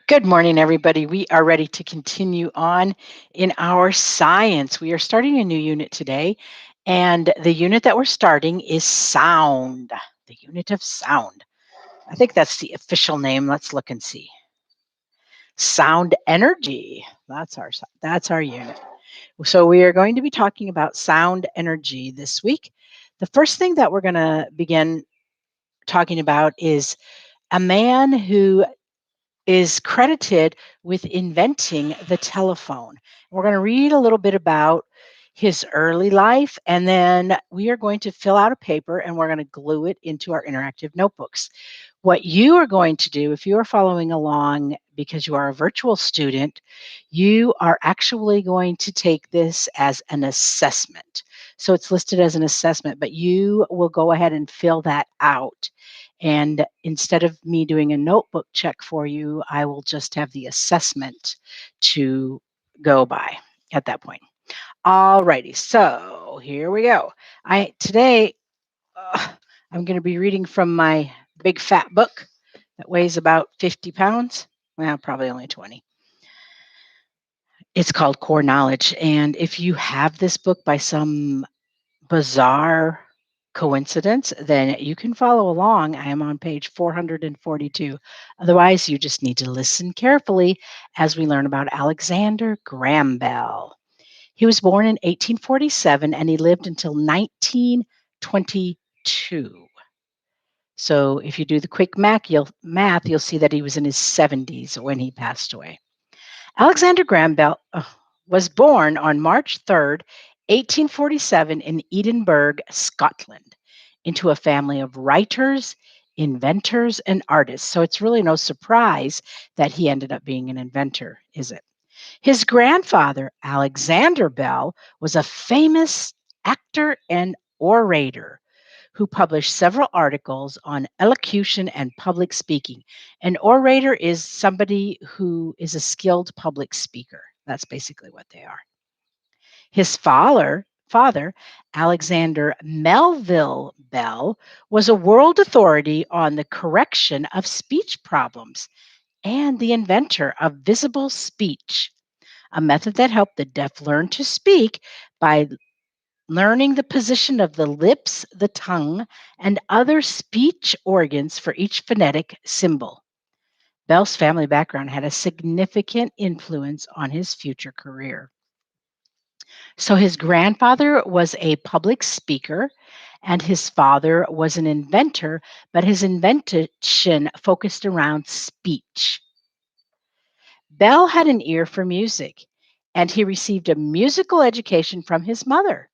Good morning, everybody. We are ready to continue on in our science. We are starting a new unit today, and the unit that we're starting is sound, the unit of sound. I think that's the official name. Let's look and see. Sound energy. That's our unit. So we are going to be talking about sound energy this week. The first thing that we're going to begin talking about is a man who is credited with inventing the telephone. We're going to read a little bit about his early life, and then we are going to fill out a paper and we're going to glue it into our interactive notebooks. What you are going to do, if you are following along because you are a virtual student, you are actually going to take this as an assessment. So it's listed as an assessment, but you will go ahead and fill that out. And instead of me doing a notebook check for you, I will just have the assessment to go by at that point. All righty, so here we go. Today I'm going to be reading from my big fat book that weighs about 50 pounds. Well, probably only 20. It's called Core Knowledge. And if you have this book by some bizarre coincidence, then you can follow along. I am on page 442. Otherwise, you just need to listen carefully as we learn about Alexander Graham Bell. He was born in 1847 and he lived until 1922. So if you do the quick math, you'll see that he was in his 70s when he passed away. Alexander Graham Bell was born on March 3rd, 1847 in Edinburgh, Scotland, into a family of writers, inventors, and artists. So it's really no surprise that he ended up being an inventor, is it? His grandfather, Alexander Bell, was a famous actor and orator who published several articles on elocution and public speaking. An orator is somebody who is a skilled public speaker. That's basically what they are. His father, Alexander Melville Bell, was a world authority on the correction of speech problems and the inventor of visible speech, a method that helped the deaf learn to speak by learning the position of the lips, the tongue, and other speech organs for each phonetic symbol. Bell's family background had a significant influence on his future career. So his grandfather was a public speaker and his father was an inventor, but his invention focused around speech. Bell had an ear for music and he received a musical education from his mother.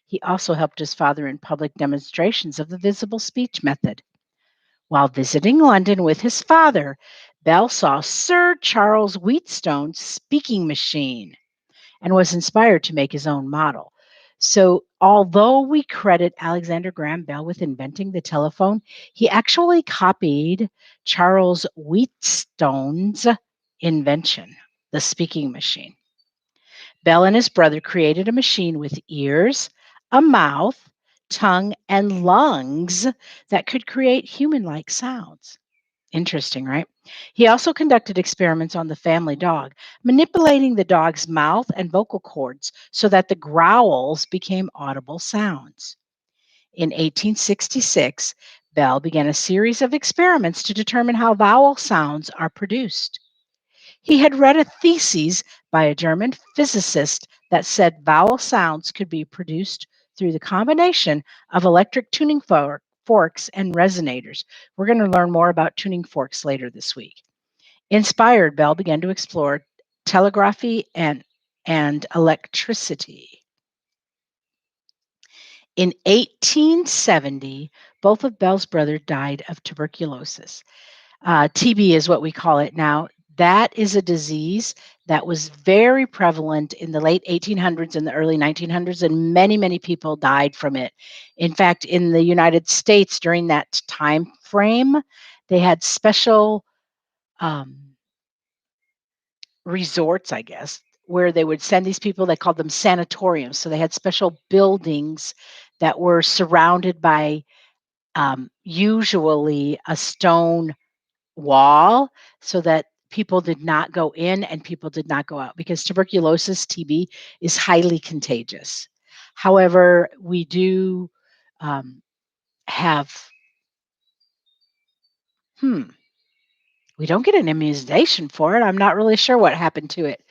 He also helped his father in public demonstrations of the visible speech method. While visiting London with his father, Bell saw Sir Charles Wheatstone's speaking machine and was inspired to make his own model. So, although we credit Alexander Graham Bell with inventing the telephone, he actually copied Charles Wheatstone's invention, the speaking machine. Bell and his brother created a machine with ears, a mouth, tongue, and lungs that could create human like sounds. Interesting, right? He also conducted experiments on the family dog, manipulating the dog's mouth and vocal cords so that the growls became audible sounds. In 1866, Bell began a series of experiments to determine how vowel sounds are produced. He had read a thesis by a German physicist that said vowel sounds could be produced through the combination of electric tuning forks and resonators. We're going to learn more about tuning forks later this week. Inspired, Bell began to explore telegraphy and electricity. In 1870, both of Bell's brothers died of tuberculosis. TB is what we call it now. That is a disease that was very prevalent in the late 1800s and the early 1900s, and many, many people died from it. In fact, in the United States during that time frame, they had special um, resorts, I guess, where they would send these people. They called them sanatoriums. So they had special buildings that were surrounded by usually a stone wall so that people did not go in and people did not go out because tuberculosis, TB, is highly contagious. However, we do um, have, hmm, we don't get an immunization for it. I'm not really sure what happened to it.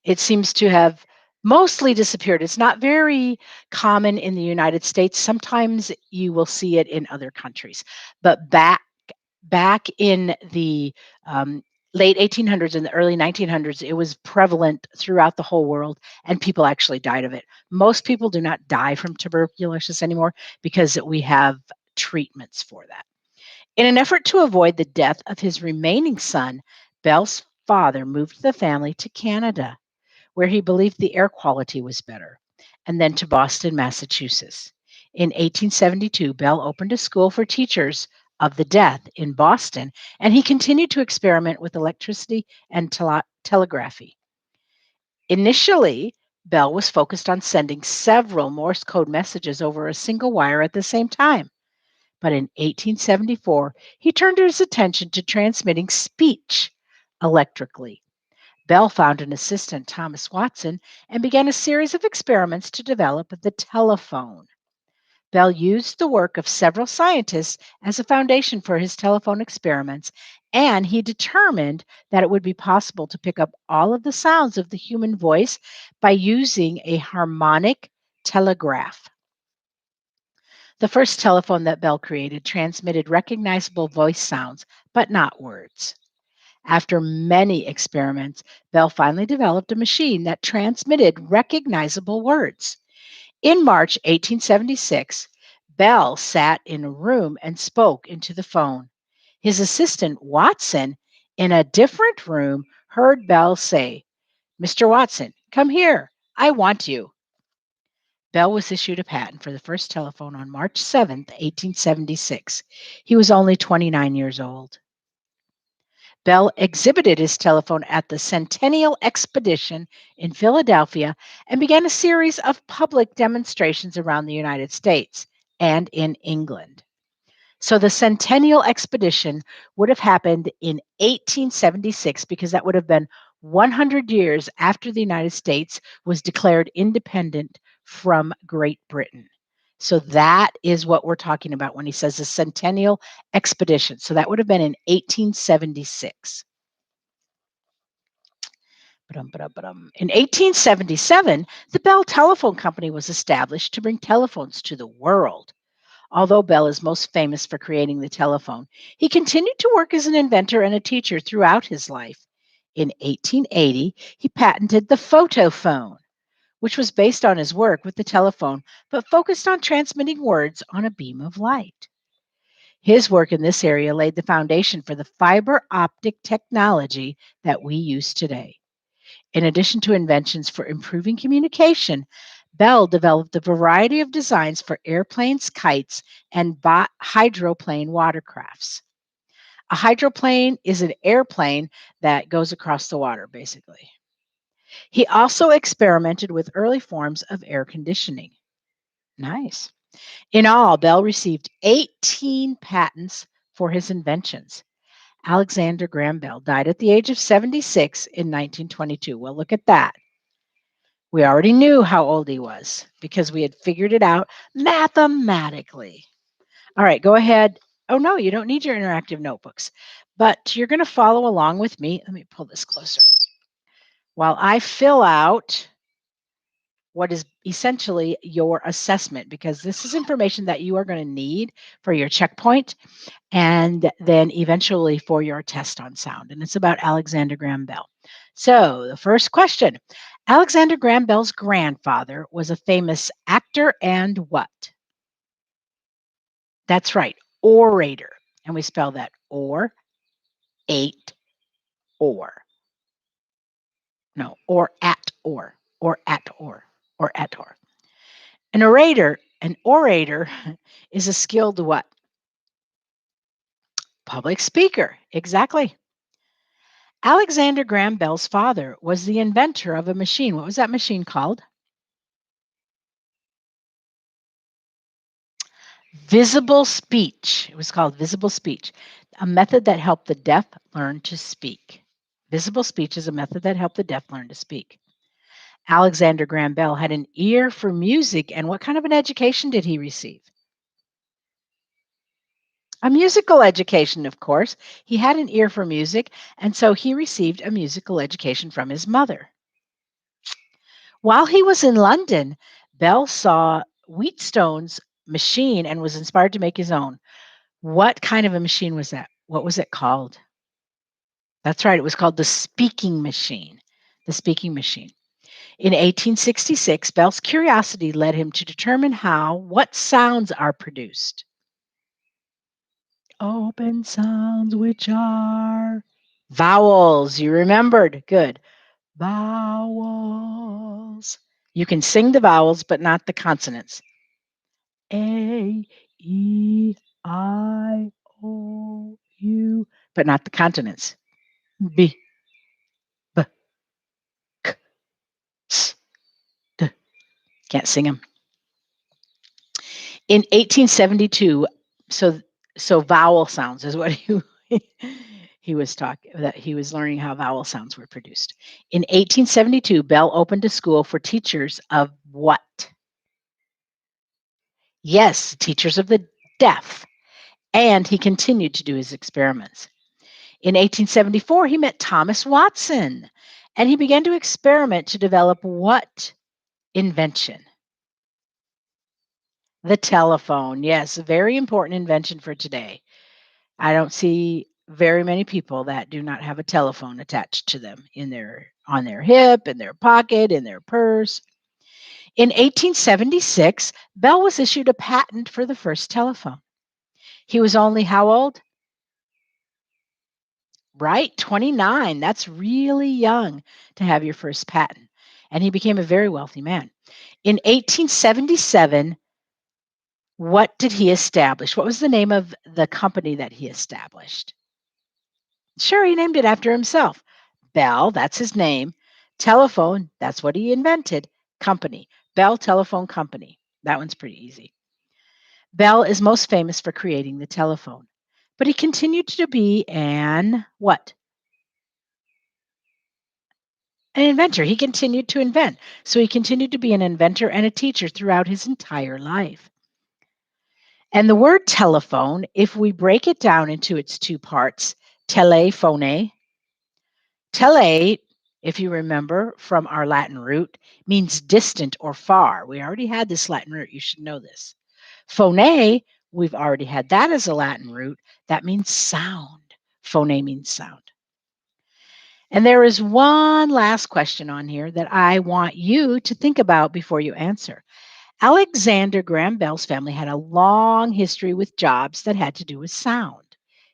It seems to have mostly disappeared. It's not very common in the United States. Sometimes you will see it in other countries, but back in the um, late 1800s and the early 1900s, it was prevalent throughout the whole world, and people actually died of it. Most people do not die from tuberculosis anymore because we have treatments for that. In an effort to avoid the death of his remaining son, Bell's father moved the family to Canada, where he believed the air quality was better, and then to Boston, Massachusetts. In 1872, Bell opened a school for teachers of the deaf in Boston, and he continued to experiment with electricity and telegraphy. Initially, Bell was focused on sending several Morse code messages over a single wire at the same time. But in 1874, he turned his attention to transmitting speech electrically. Bell found an assistant, Thomas Watson, and began a series of experiments to develop the telephone. Bell used the work of several scientists as a foundation for his telephone experiments, and he determined that it would be possible to pick up all of the sounds of the human voice by using a harmonic telegraph. The first telephone that Bell created transmitted recognizable voice sounds, but not words. After many experiments, Bell finally developed a machine that transmitted recognizable words. In March 1876, Bell sat in a room and spoke into the phone. His assistant, Watson, in a different room, heard Bell say, "Mr. Watson, come here. I want you." Bell was issued a patent for the first telephone on March 7th, 1876. He was only 29 years old. Bell exhibited his telephone at the Centennial Expedition in Philadelphia and began a series of public demonstrations around the United States and in England. So the Centennial Expedition would have happened in 1876 because that would have been 100 years after the United States was declared independent from Great Britain. So that is what we're talking about when he says the Centennial Expedition. So that would have been in 1876. In 1877, the Bell Telephone Company was established to bring telephones to the world. Although Bell is most famous for creating the telephone, he continued to work as an inventor and a teacher throughout his life. In 1880, he patented the photophone, which was based on his work with the telephone but focused on transmitting words on a beam of light. His work in this area laid the foundation for the fiber optic technology that we use today. In addition to inventions for improving communication, Bell developed a variety of designs for airplanes, kites, and hydroplane watercrafts. A hydroplane is an airplane that goes across the water, basically. He also experimented with early forms of air conditioning. Nice. In all, Bell received 18 patents for his inventions. Alexander Graham Bell died at the age of 76 in 1922. Well, look at that. We already knew how old he was because we had figured it out mathematically. All right, go ahead. Oh, no, you don't need your interactive notebooks, but you're going to follow along with me. Let me pull this closer while I fill out what is essentially your assessment, because this is information that you are going to need for your checkpoint and then eventually for your test on sound. And it's about Alexander Graham Bell. So, the first question: Alexander Graham Bell's grandfather was a famous actor and what? That's right, orator. And we spell that or, eight, or. No, or at or at or. An orator is a skilled what? Public speaker. Exactly. Alexander Graham Bell's father was the inventor of a machine. What was that machine called? Visible speech. It was called visible speech, a method that helped the deaf learn to speak. Visible speech is a method that helped the deaf learn to speak. Alexander Graham Bell had an ear for music, and what kind of an education did he receive? A musical education, of course. He had an ear for music, and so he received a musical education from his mother. While he was in London, Bell saw Wheatstone's machine and was inspired to make his own. What kind of a machine was that? What was it called? That's right, it was called the speaking machine. The speaking machine. In 1866, Bell's curiosity led him to determine what sounds are produced. Open sounds, which are vowels. You remembered. Good. Vowels. You can sing the vowels, but not the consonants. A, E, I, O, U, but not the consonants. B, B, K, S, D. Can't sing them. In 1872, so vowel sounds is what he was talking that he was learning how vowel sounds were produced. In 1872, Bell opened a school for teachers of what? Yes, teachers of the deaf. And he continued to do his experiments. In 1874, he met Thomas Watson and he began to experiment to develop what invention? The telephone. Yes, a very important invention for today. I don't see very many people that do not have a telephone attached to them on their hip, in their pocket, in their purse. In 1876, Bell was issued a patent for the first telephone. He was only how old? Right, 29. That's really young to have your first patent. And he became a very wealthy man. In 1877, what did he establish? What was the name of the company that he established? Sure, he named it after himself. Bell, that's his name. Telephone, that's what he invented. Company, Bell Telephone Company. That one's pretty easy. Bell is most famous for creating the telephone, but he continued to be an what? An inventor. He continued to invent. So he continued to be an inventor and a teacher throughout his entire life. And the word telephone, if we break it down into its two parts, telephone, tele, if you remember from our Latin root, means distant or far. We already had this Latin root. You should know this. Phone, we've already had that as a Latin root. That means sound. Phone means sound. And there is one last question on here that I want you to think about before you answer. Alexander Graham Bell's family had a long history with jobs that had to do with sound.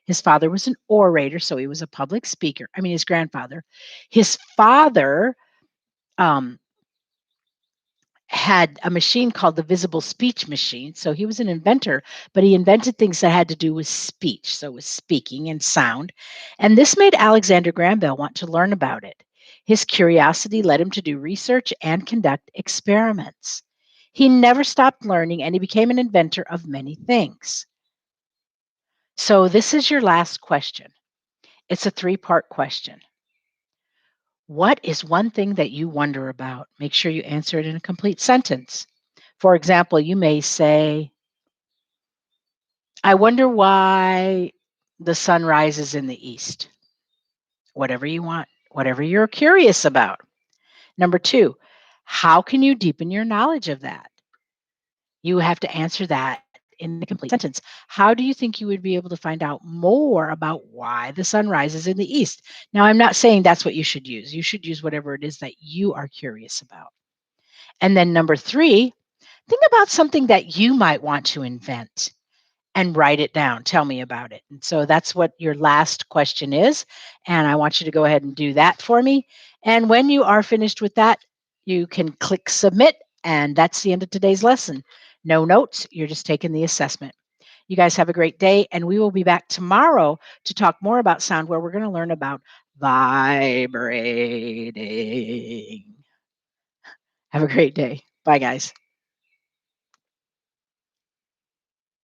His father was an orator, so he was a public speaker. I mean, his grandfather. His father um, had a machine called the visible speech machine. So he was an inventor, but he invented things that had to do with speech. So with speaking and sound. And this made Alexander Graham Bell want to learn about it. His curiosity led him to do research and conduct experiments. He never stopped learning and he became an inventor of many things. So this is your last question. It's a three-part question. What is one thing that you wonder about? Make sure you answer it in a complete sentence. For example, you may say, I wonder why the sun rises in the east. Whatever you want, whatever you're curious about. Number two, how can you deepen your knowledge of that? You have to answer that in a complete sentence. How do you think you would be able to find out more about why the sun rises in the east? Now, I'm not saying that's what you should use. You should use whatever it is that you are curious about. And then number three, think about something that you might want to invent and write it down. Tell me about it. And so that's what your last question is. And I want you to go ahead and do that for me. And when you are finished with that, you can click submit. And that's the end of today's lesson. No notes. You're just taking the assessment. You guys have a great day. And we will be back tomorrow to talk more about sound, where we're going to learn about vibrating. Have a great day. Bye, guys.